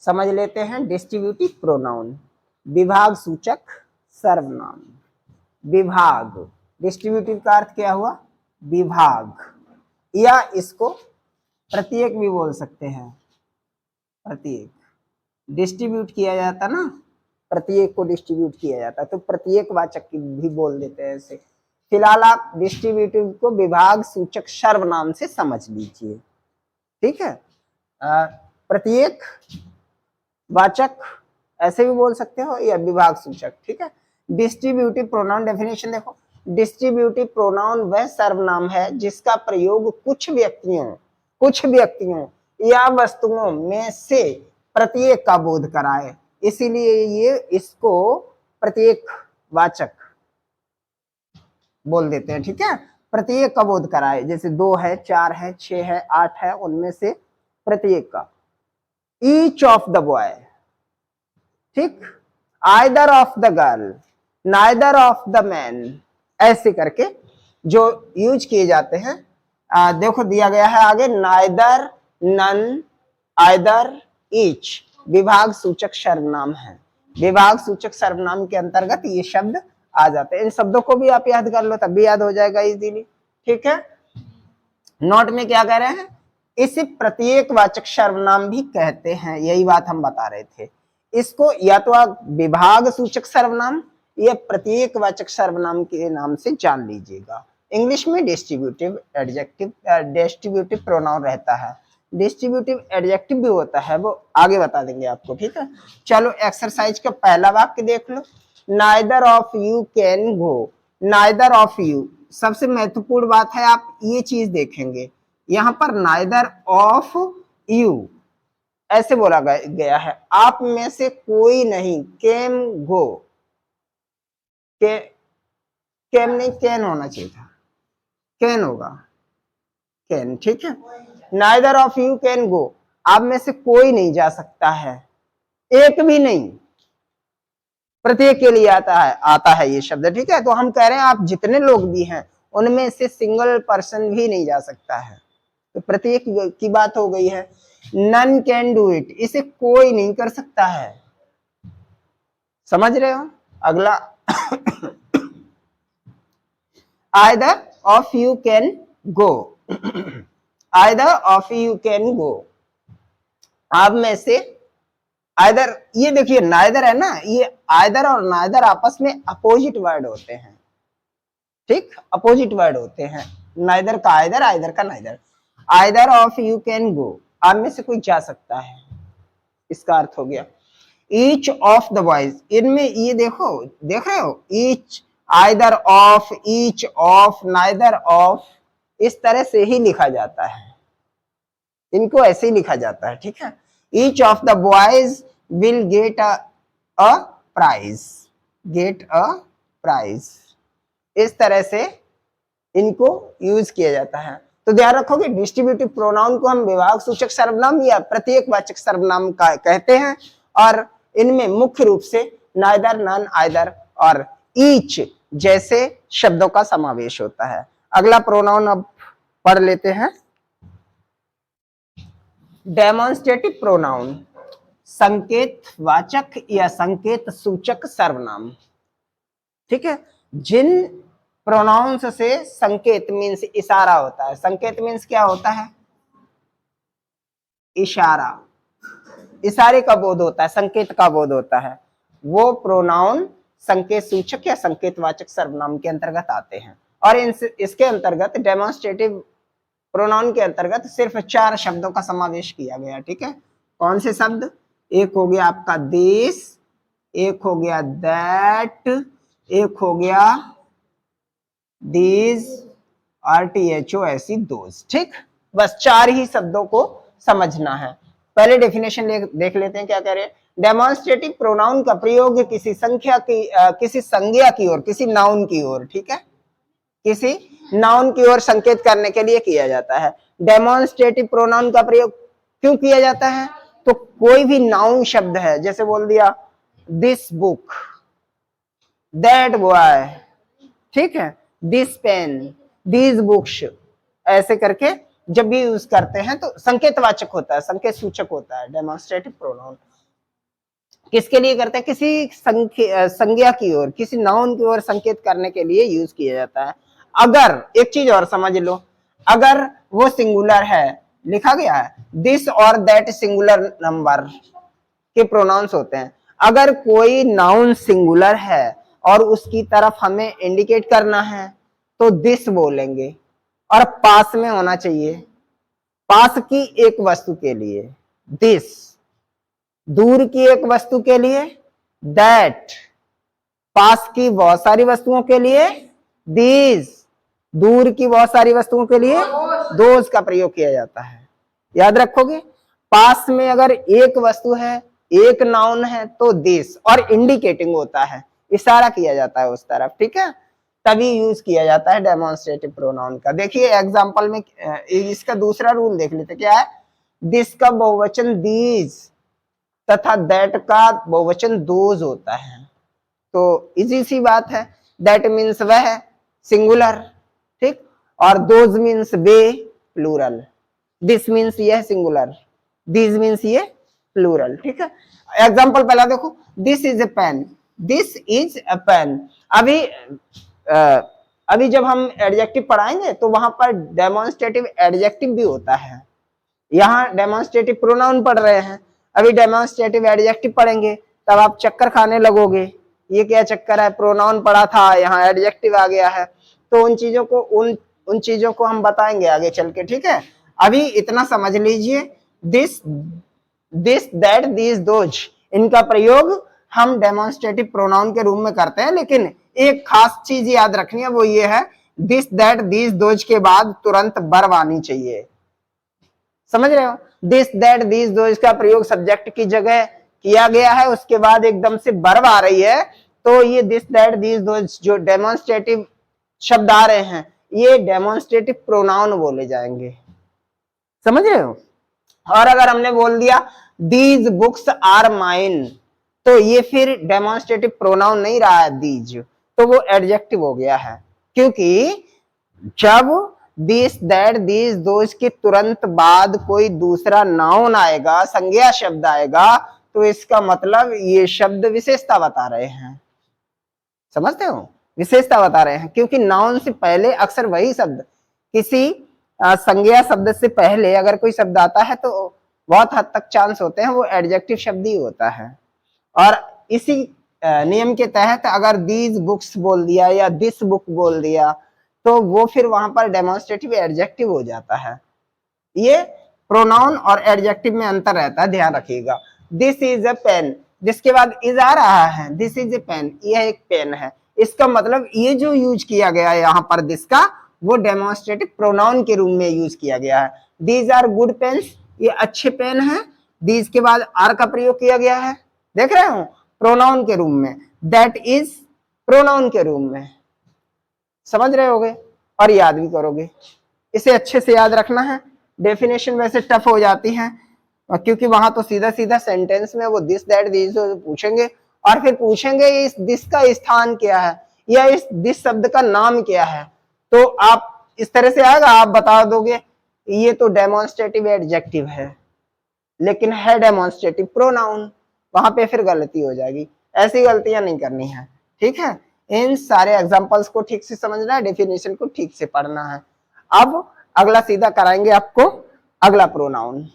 समझ लेते हैं डिस्ट्रीब्यूटिव प्रोनाउन, विभाग सूचक सर्वनाम। विभाग, डिस्ट्रीब्यूटिव का अर्थ क्या हुआ? विभाग, या इसको प्रत्येक भी बोल सकते हैं। प्रत्येक डिस्ट्रीब्यूट किया जाता ना, प्रत्येक को डिस्ट्रीब्यूट किया जाता, तो प्रत्येक वाचक भी बोल देते हैं ऐसे। फिलहाल आप डिस्ट्रीब्यूटिव को विभाग सूचक सर्वनाम से समझ लीजिए, ठीक है। प्रत्येक वाचक ऐसे भी बोल सकते हो या विभाग सूचक, ठीक है। डिस्ट्रीब्यूटिव प्रोनाउन डेफिनेशन देखो, डिस्ट्रीब्यूटिव प्रोनाउन वह सर्वनाम है जिसका प्रयोग कुछ व्यक्तियों या वस्तुओं में से प्रत्येक का बोध कराए, इसीलिए ये इसको प्रत्येक वाचक बोल देते हैं, ठीक है। प्रत्येक का बोध कराए, जैसे 2 है, 4 है, 6 है, 8 है, उनमें से प्रत्येक का। ईच ऑफ द बॉय, ठीक, either of the girl, neither of the man, ऐसे करके जो यूज किए जाते हैं। देखो दिया गया है आगे, नाइदर, नन, आइदर, ईच विभाग सूचक सर्वनाम है। विभाग सूचक सर्वनाम के अंतर्गत ये शब्द आ जाते हैं। इन शब्दों को भी आप याद कर लो, तब भी याद हो जाएगा इजीली, ठीक है। नोट में क्या कह रहे हैं, इसे प्रत्येक वाचक सर्वनाम भी कहते हैं, यही बात हम बता रहे थे। इसको या तो आप विभाग सूचक सर्वनाम या प्रत्येक वाचक सर्वनाम के नाम से जान लीजिएगा। इंग्लिश में डिस्ट्रीब्यूटिव एडजेक्टिव, डिस्ट्रीब्यूटिव प्रोनाउन रहता है, डिस्ट्रीब्यूटिव एडजेक्टिव भी होता है, वो आगे बता देंगे आपको, ठीक है। चलो एक्सरसाइज का पहला वाक्य देख लो, neither of you can go. Neither of you, सबसे महत्वपूर्ण बात है, आप ये चीज देखेंगे यहां पर नाइदर ऑफ यू ऐसे बोला गया है, आप में से कोई नहीं, कैन गो, कैन नहीं कैन होना चाहिए था, कैन होगा, कैन, ठीक है। नाइदर ऑफ यू कैन गो, आप में से कोई नहीं जा सकता है, एक भी नहीं, प्रत्येक के लिए आता है ये शब्द, ठीक है। तो हम कह रहे हैं आप जितने लोग भी हैं उनमें से सिंगल पर्सन भी नहीं जा सकता है, तो प्रत्येक की बात हो गई है। नन कैन डू इट, इसे कोई नहीं कर सकता है, समझ रहे हो। अगला either of you can go, either of you can गो, आप में से आइदर, ये देखिए नाइदर है ना, ये आइदर और नाइदर आपस में अपोजिट वर्ड होते हैं, ठीक, अपोजिट वर्ड होते हैं, नाइदर का आइदर, आइदर का neither. Either of you can गो, आप में से कोई जा सकता है, इसका अर्थ हो गया। ईच ऑफ द बॉयज, इनमें ये देखो, देख रहे हो, each, either of, each of, neither of, इस तरह से ही लिखा जाता है, इनको ऐसे ही लिखा जाता है, ठीक है। Each of the boys will get a prize, get a prize, इस तरह से इनको यूज किया जाता है। तो ध्यान रखोगे डिस्ट्रीब्यूटिव प्रोनाउन को हम विभाग सूचक सर्वनाम या प्रत्येक वाचक सर्वनाम का कहते हैं, और इनमें मुख्य रूप से नाइदर, नन, आइदर और ईच जैसे शब्दों का समावेश होता है। अगला प्रोनाउन अब पढ़ लेते हैं, डेमोन्स्ट्रेटिव प्रोनाउन, संकेत वाचक या संकेत सूचक सर्वनाम, ठीक है। जिन प्रोनाउंस से संकेत मीन्स इशारा होता है, संकेत मीन्स क्या होता है, इशारा, इशारे का बोध होता है, संकेत का बोध होता है, वो प्रोनाउन संकेत सूचक या संकेत वाचक सर्वनाम के अंतर्गत आते हैं। और इसके अंतर्गत डेमोन्स्ट्रेटिव प्रोनाउन के अंतर्गत सिर्फ 4 शब्दों का समावेश किया गया, ठीक है। कौन से शब्द, एक हो गया आपका दिस, एक हो गया दैट, एक हो गया दीज, RTHO ऐसी दोज, ठीक। बस 4 ही शब्दों को समझना है। पहले डेफिनेशन देख लेते हैं क्या कह रहे हैं। डेमोन्स्ट्रेटिव प्रोनाउन का प्रयोग किसी संख्या की किसी संज्ञा की ओर, किसी नाउन की ओर, ठीक है, किसी नाउन की ओर संकेत करने के लिए किया जाता है। डेमोन्स्ट्रेटिव प्रोनाउन का प्रयोग क्यों किया जाता है, तो कोई भी नाउन शब्द है, जैसे बोल दिया दिस बुक, दैट बॉय, ठीक है, दिस पेन, दीज बुक्स, ऐसे करके जब भी यूज करते हैं तो संकेतवाचक होता है, संकेत सूचक होता है डेमोन्स्ट्रेटिव प्रोनाउन। किसके लिए करते हैं? किसी संज्ञा की ओर, किसी नाउन की ओर संकेत करने के लिए यूज किया जाता है। अगर एक चीज और समझ लो, अगर वो सिंगुलर है, लिखा गया है दिस और दैट सिंगुलर नंबर के प्रोनाउंस होते हैं। अगर कोई नाउन सिंगुलर है और उसकी तरफ हमें इंडिकेट करना है तो दिस बोलेंगे, और पास में होना चाहिए, पास की एक वस्तु के लिए दिस, दूर की एक वस्तु के लिए दैट, पास की बहुत सारी वस्तुओं के लिए दीज, दूर की बहुत सारी वस्तुओं के लिए दोज का प्रयोग किया जाता है। याद रखोगे, पास में अगर एक वस्तु है, एक नाउन है तो दिस, और इंडिकेटिंग होता है, इशारा किया जाता है उस तरफ, ठीक है, तभी यूज किया जाता है डेमोन्स्ट्रेटिव प्रोनाउन का। देखिए एग्जांपल में इसका दूसरा रूल देख लेते, क्या है? दिस का बहुवचन दीज तथा दैट का बहुवचन दोज होता है। तो इजी सी बात है, दैट मीन्स वह सिंगुलर, ठीक, और those means they plural, this means यह सिंगुलर, दिस मीन्स ये प्लूरल, ठीक है। एग्जांपल पहला देखो, this is a pen, this is a pen. अभी जब हम एडजेक्टिव पढ़ाएंगे तो वहां पर डेमोन्स्ट्रेटिव एडजेक्टिव भी होता है। यहाँ डेमोन्स्ट्रेटिव प्रोनाउन पढ़ रहे हैं, अभी डेमोन्स्ट्रेटिव एडजेक्टिव पढ़ेंगे तब आप चक्कर खाने लगोगे, ये क्या चक्कर है, प्रोनाउन पढ़ा था यहाँ एडजेक्टिव आ गया है। तो उन चीजों को हम बताएंगे आगे चल के, ठीक है। अभी इतना समझ लीजिए, दिस दैट दीज दोज, इनका प्रयोग हम डेमोन्स्ट्रेटिव प्रोनाउन के रूप में करते हैं, लेकिन एक खास चीज याद रखनी है, वो ये है दिस दैट दीज दोज के बाद तुरंत वर्ब आनी चाहिए। समझ रहे हो, दिस दैट दीज दोज का प्रयोग सब्जेक्ट की जगह किया गया है, उसके बाद एकदम से वर्ब आ रही है, तो ये दिस दैट दीज दोज जो डेमोन्स्ट्रेटिव शब्द आ रहे हैं ये डेमोन्स्ट्रेटिव प्रोनाउन बोले जाएंगे। समझ रहे हो। और अगर हमने बोल दिया दीज बुक्स आर माइन, तो ये फिर डेमोन्स्ट्रेटिव प्रोनाउन नहीं रहा है दीज, तो वो एडजेक्टिव हो गया है, क्योंकि जब दिस दैट दीज दोज के तुरंत बाद कोई दूसरा नाउन आएगा, संज्ञा शब्द आएगा, तो इसका मतलब ये शब्द विशेषता बता रहे हैं। समझते हो, विशेषता बता रहे हैं, क्योंकि नाउन से पहले अक्सर वही शब्द, किसी संज्ञा शब्द से पहले अगर कोई शब्द आता है तो बहुत हद तक चांस होते हैं वो एडजेक्टिव शब्द ही होता है। और इसी नियम के तहत अगर दीज बुक्स बोल दिया या दिस बुक बोल दिया तो वो फिर वहां पर डेमोन्स्ट्रेटिव एडजेक्टिव हो जाता है। ये प्रोनाउन और एडजेक्टिव में अंतर रहता है, ध्यान रखिएगा। दिस इज ए पेन, जिसके बाद इज आ रहा है, दिस इज ए पेन, यह एक पेन है, इसका मतलब ये जो यूज किया गया है यहाँ पर दिस का, वो डेमोन्स्ट्रेटिव प्रोनाउन के रूप में यूज किया गया है। दीज आर गुड पेन्स, ये अच्छे पेन है, दीज के बाद आर का प्रयोग किया गया है, देख रहे हो, प्रोनाउन के रूप में। दैट इज प्रोनाउन के रूप में, समझ रहे होगे और याद भी करोगे। इसे अच्छे से याद रखना है। डेफिनेशन वैसे टफ हो जाती है क्योंकि वहां तो सीधा सीधा सेंटेंस में वो दिस दैट दीज पूछेंगे, और फिर पूछेंगे इस दिस का स्थान क्या है या इस दिस शब्द का नाम क्या है, तो आप इस तरह से आएगा, आप बता दोगे ये तो डेमोन्स्ट्रेटिव एडजेक्टिव है, लेकिन है डेमोन्स्ट्रेटिव प्रोनाउन, वहां पे फिर गलती हो जाएगी। ऐसी गलतियां नहीं करनी है, ठीक है। इन सारे एग्जांपल्स को ठीक से समझना है, डेफिनेशन को ठीक से पढ़ना है। अब अगला सीधा कराएंगे आपको अगला प्रोनाउन।